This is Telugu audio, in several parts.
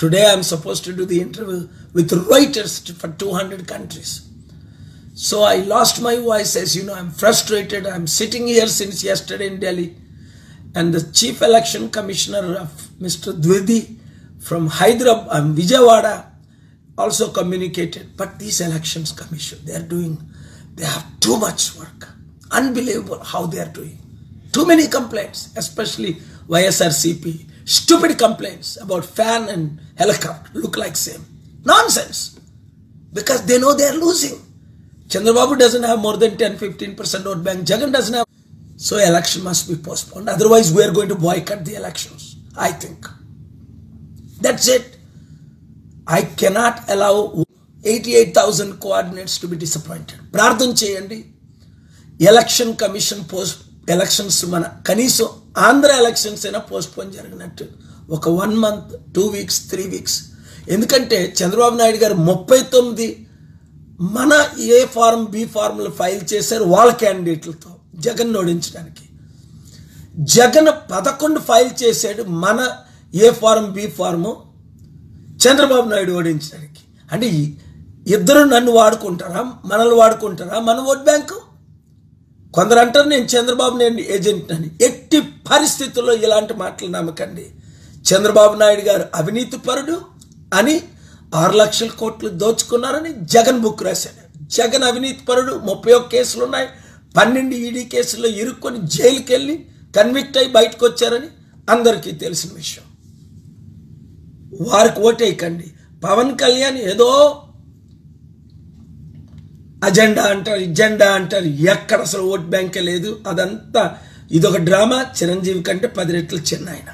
Today I am supposed to do the interview with Reuters for 200 countries. So I lost my voice. As you know, I'm frustrated. I'm sitting here since yesterday in Delhi. And the Chief Election Commissioner of Mr. Dwivedi from Hyderabad, Vijayawada, also communicated. But these elections commission, they have too much work. Unbelievable how they are doing. Too many complaints, especially YSRCP. Stupid complaints about fan and helicopter look like same. Nonsense. Because they know they are losing. Chandrababu doesn't have more than 10-15% vote bank. Jagan doesn't have. So election must be postponed. Otherwise we are going to boycott the elections, I think. That's it. I cannot allow 88,000 coordinates to be disappointed. Prardhan cheyandi. Election commission elections mana kaniso Andhra elections aina postpone jaraginattu oka 1 month 2 weeks 3 weeks endukante Chandrababu Naidu garu 39 మన ఏ ఫార్మ్ బి ఫార్ములు ఫైల్ చేశారు వాళ్ళ క్యాండిడేట్లతో జగన్ ఓడించడానికి. జగన్ 11 ఫైల్ చేశాడు మన A form B form Chandrababu Naidu ఓడించడానికి. అంటే ఇద్దరు నన్ను వాడుకుంటారా, మనల్ని వాడుకుంటారా, మన ఓట్ బ్యాంకు? కొందరు అంటారు నేను చంద్రబాబు నాయుడు ఏజెంట్ అని. ఎట్టి పరిస్థితుల్లో ఇలాంటి మాటలు నమ్మకండి. చంద్రబాబు నాయుడు గారు అవినీతి పరుడు అని 6 లక్షల కోట్లు దోచుకున్నారని జగన్ బుక్ రాశాడు. జగన్ అవినీతి పరుడు, 31 కేసులు ఉన్నాయి, 12 ఈడీ కేసుల్లో ఇరుక్కొని జైలుకి వెళ్ళి కన్విక్ట్ అయి బయటకు వచ్చారని అందరికీ తెలిసిన విషయం. వారికి ఓటేయకండి. పవన్ కళ్యాణ్ ఏదో అజెండా అంటారు, ఇజెండా అంటారు, ఎక్కడ అసలు ఓట్ బ్యాంకే లేదు. అదంతా ఇదొక డ్రామా. చిరంజీవి కంటే 10 రెట్లు చిన్న ఆయన.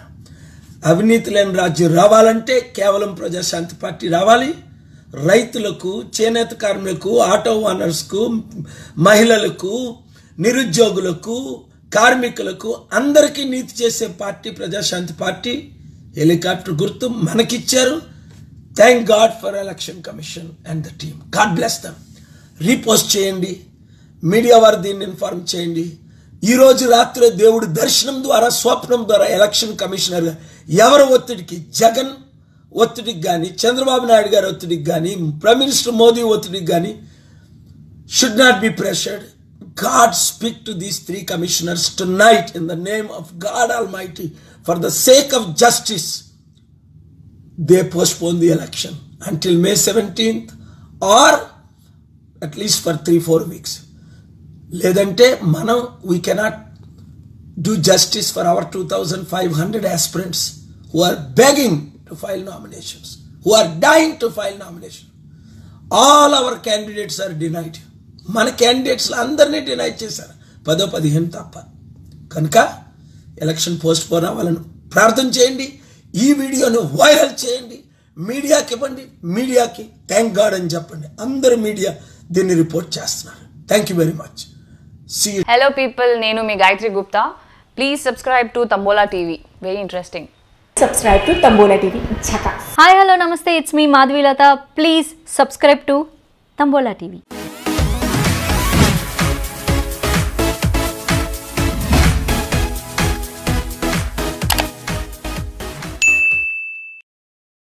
అవినీతి లేని రాజ్యం రావాలంటే కేవలం ప్రజాశాంతి పార్టీ రావాలి. రైతులకు, చేనేత కార్మికులకు, ఆటో ఓనర్స్కు, మహిళలకు, నిరుద్యోగులకు, కార్మికులకు అందరికీ నీతి చేసే పార్టీ ప్రజాశాంతి పార్టీ. హెలికాప్టర్ గుర్తు మనకిచ్చారు. Thank God for election commission and the team. God bless them. Repost చేయండి, మీడియా వారు దీన్ని ఇన్ఫార్మ్ చేయండి. ఈరోజు రాత్రి దేవుడు దర్శనం ద్వారా, స్వప్నం ద్వారా ఎలక్షన్ కమిషనర్గా ఎవరి ఒత్తిడికి, జగన్ ఒత్తిడికి కానీ, చంద్రబాబు నాయుడు గారి ఒత్తిడికి కానీ, ప్రైమ్ మినిస్టర్ మోదీ ఒత్తిడికి కానీ should not be pressured. God speak to these 3 commissioners tonight in the name of God Almighty. For the sake of justice, they postpone the election until May 17th or at least for 3-4 weeks. Ledante manam we cannot do justice for our 2,500 aspirants who are begging to file nominations, who are dying to file nominations. All our candidates are denied. మన క్యాండిడేట్స్ అందరినీ డినై చేశారు, 10-15 తప్ప. కనుక ఎలక్షన్ పోస్ట్ పోన్ అవ్వాలని ప్రార్థన చేయండి. ఈ వీడియోను వైరల్ చేయండి, మీడియాకి ఇవ్వండి. మీడియాకి థ్యాంక్ గాడ్ అని చెప్పండి. అందరు మీడియా దీన్ని రిపోర్ట్ చేస్తున్నారు. Thank you very much. Hello people, నేను మీ Gayathri Gupta. Please subscribe to Tambola TV. Very interesting. Subscribe to Tambola TV. Chaka. Hi, hello, namaste. It's me, Madhvilata. Please subscribe to Tambola TV.